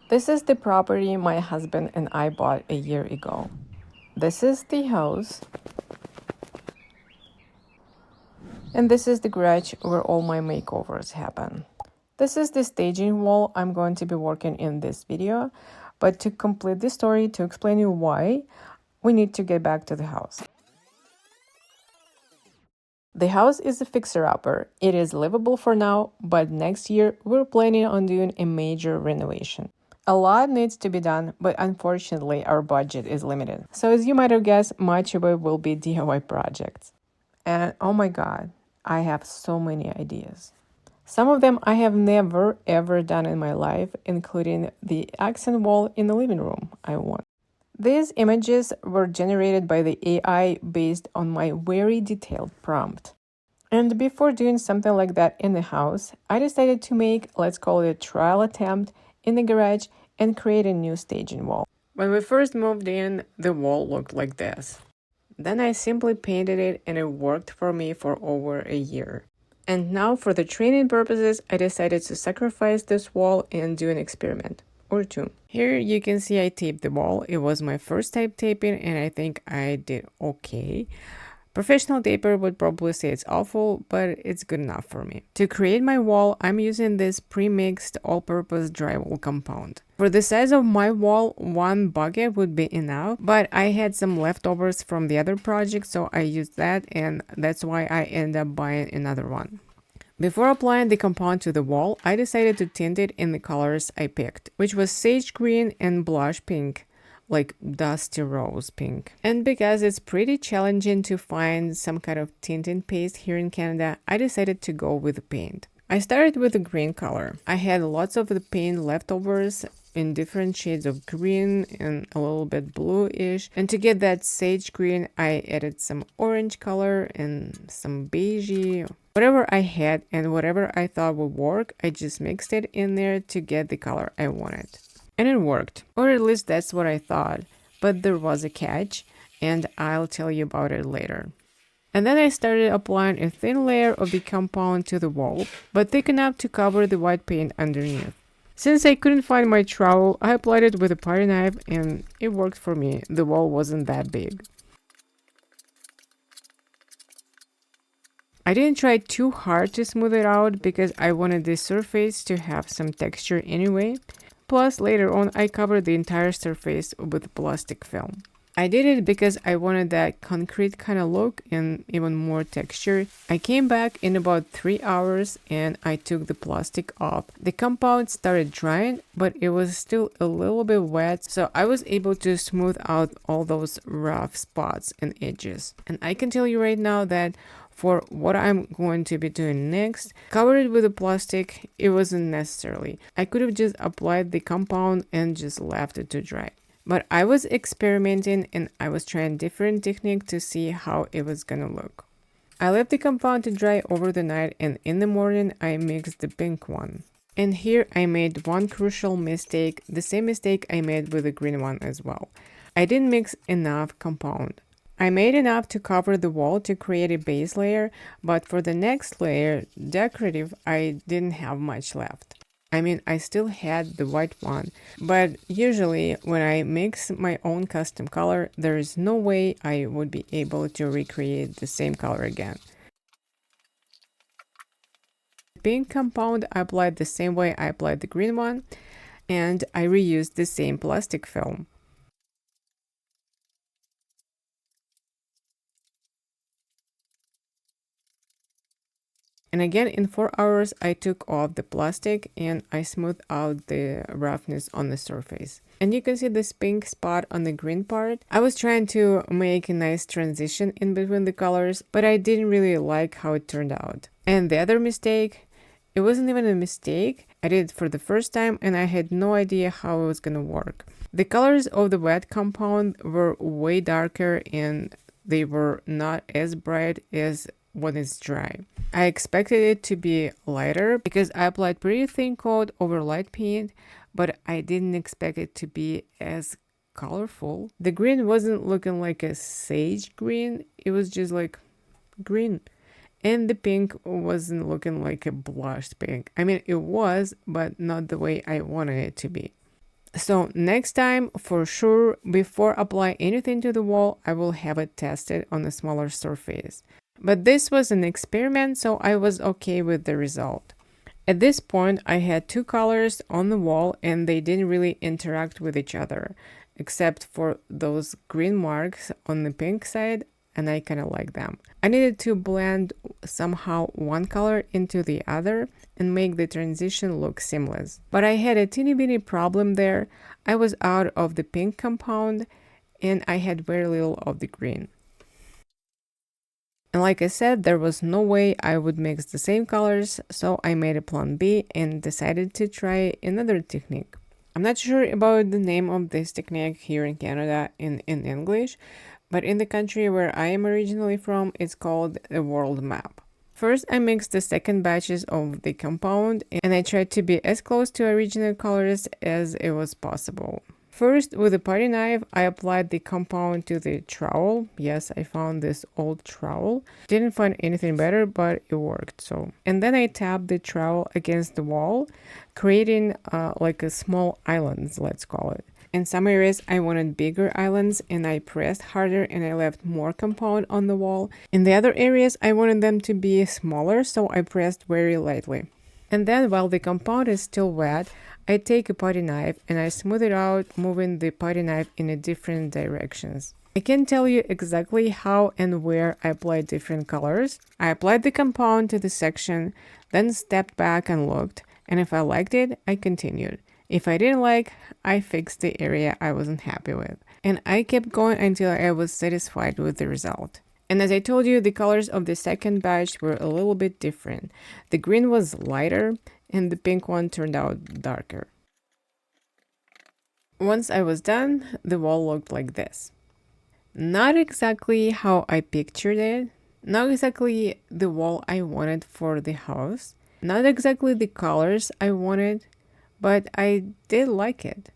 This is the property my husband and I bought a year ago. This is the house. And this is the garage where all my makeovers happen. This is the staging wall I'm going to be working in this video. But to complete the story, to explain you why, we need to get back to the house. The house is a fixer-upper. It is livable for now, but next year we're planning on doing a major renovation. A lot needs to be done, but unfortunately our budget is limited. So as you might have guessed, much of it will be DIY projects. And oh my god, I have so many ideas. Some of them I have never ever done in my life, including the accent wall in the living room I want. These images were generated by the AI based on my very detailed prompt. And before doing something like that in the house, I decided to make, let's call it a trial attempt, in the garage and create a new staging wall. When we first moved in, the wall looked like this. Then I simply painted it and it worked for me for over a year. And now for the training purposes, I decided to sacrifice this wall and do an experiment. Or two. Here you can see I taped the wall. It was my first time taping and I think I did okay. Professional taper would probably say it's awful, but it's good enough for me. To create my wall, I'm using this pre-mixed all-purpose drywall compound. For the size of my wall, one bucket would be enough, but I had some leftovers from the other project, so I used that, and that's why I ended up buying another one. Before applying the compound to the wall, I decided to tint it in the colors I picked, which was sage green and blush pink, like dusty rose pink. And because it's pretty challenging to find some kind of tinting paste here in Canada, I decided to go with the paint. I started with the green color. I had lots of the paint leftovers in different shades of green and a little bit bluish. And to get that sage green, I added some orange color and some beigey. Whatever I had and whatever I thought would work, I just mixed it in there to get the color I wanted. And it worked, or at least that's what I thought. But there was a catch, and I'll tell you about it later. And then I started applying a thin layer of the compound to the wall, but thick enough to cover the white paint underneath. Since I couldn't find my trowel, I applied it with a putty knife and it worked for me. The wall wasn't that big. I didn't try too hard to smooth it out because I wanted the surface to have some texture anyway. Plus, later on, I covered the entire surface with plastic film. I did it because I wanted that concrete kind of look and even more texture. I came back in about 3 hours and I took the plastic off. The compound started drying, but it was still a little bit wet, so I was able to smooth out all those rough spots and edges. And I can tell you right now that for what I'm going to be doing next, cover it with the plastic, it wasn't necessary. I could have just applied the compound and just left it to dry. But I was experimenting and I was trying different technique to see how it was gonna look. I left the compound to dry over the night and in the morning I mixed the pink one. And here I made one crucial mistake, the same mistake I made with the green one as well. I didn't mix enough compound. I made enough to cover the wall to create a base layer, but for the next layer, decorative, I didn't have much left. I mean, I still had the white one, but usually when I mix my own custom color, there is no way I would be able to recreate the same color again. Pink compound I applied the same way I applied the green one, and I reused the same plastic film. And again, in 4 hours, I took off the plastic and I smoothed out the roughness on the surface. And you can see this pink spot on the green part. I was trying to make a nice transition in between the colors, but I didn't really like how it turned out. And the other mistake, it wasn't even a mistake. I did it for the first time and I had no idea how it was gonna work. The colors of the wet compound were way darker and they were not as bright as when it's dry. I expected it to be lighter because I applied pretty thin coat over light paint, but I didn't expect it to be as colorful. The green wasn't looking like a sage green, it was just like green. And the pink wasn't looking like a blushed pink. I mean, it was, but not the way I wanted it to be. So next time, for sure, before applying anything to the wall, I will have it tested on a smaller surface. But this was an experiment, so I was okay with the result. At this point, I had two colors on the wall and they didn't really interact with each other, except for those green marks on the pink side, and I kind of like them. I needed to blend somehow one color into the other and make the transition look seamless. But I had a teeny bitty problem there. I was out of the pink compound and I had very little of the green. And like I said, there was no way I would mix the same colors, so I made a plan B and decided to try another technique. I'm not sure about the name of this technique here in Canada in English, but in the country where I am originally from, it's called a world map. First, I mixed the second batches of the compound and I tried to be as close to original colors as it was possible. First, with a putty knife, I applied the compound to the trowel. Yes, I found this old trowel. Didn't find anything better, but it worked. And then I tapped the trowel against the wall, creating like a small islands, let's call it. In some areas, I wanted bigger islands and I pressed harder and I left more compound on the wall. In the other areas, I wanted them to be smaller, so I pressed very lightly. And then while the compound is still wet, I take a putty knife and I smooth it out, moving the putty knife in a different directions. I can't tell you exactly how and where I applied different colors. I applied the compound to the section, then stepped back and looked, and if I liked it, I continued. If I didn't like, I fixed the area I wasn't happy with. And I kept going until I was satisfied with the result. And as I told you, the colors of the second batch were a little bit different. The green was lighter and the pink one turned out darker. Once I was done, the wall looked like this. Not exactly how I pictured it, not exactly the wall I wanted for the house, not exactly the colors I wanted, but I did like it.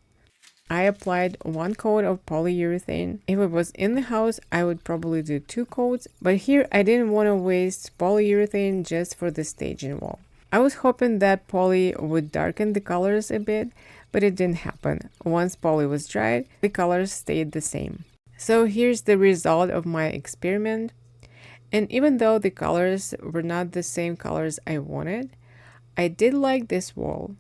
I applied one coat of polyurethane. If it was in the house, I would probably do 2 coats, but here I didn't want to waste polyurethane just for the staging wall. I was hoping that poly would darken the colors a bit, but it didn't happen. Once poly was dried, the colors stayed the same. So here's the result of my experiment. And even though the colors were not the same colors I wanted, I did like this wall.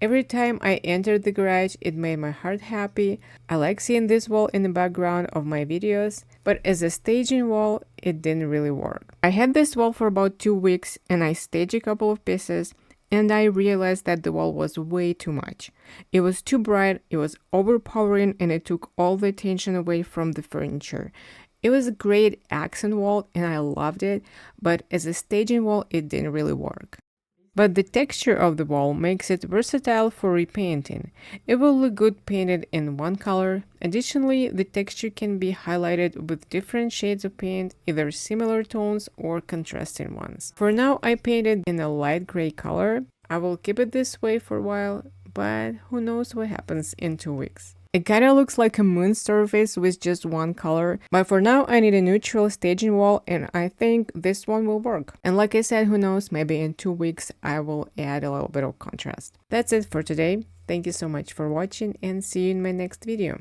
Every time I entered the garage, it made my heart happy. I like seeing this wall in the background of my videos, but as a staging wall, it didn't really work. I had this wall for about 2 weeks and I staged a couple of pieces and I realized that the wall was way too much. It was too bright, it was overpowering, and it took all the attention away from the furniture. It was a great accent wall and I loved it, but as a staging wall, it didn't really work. But the texture of the wall makes it versatile for repainting. It will look good painted in one color. Additionally, the texture can be highlighted with different shades of paint, either similar tones or contrasting ones. For now, I painted in a light gray color. I will keep it this way for a while, but who knows what happens in 2 weeks. It kinda looks like a moon surface with just one color, but for now I need a neutral staging wall and I think this one will work. And like I said, who knows, maybe in 2 weeks I will add a little bit of contrast. That's it for today. Thank you so much for watching and see you in my next video.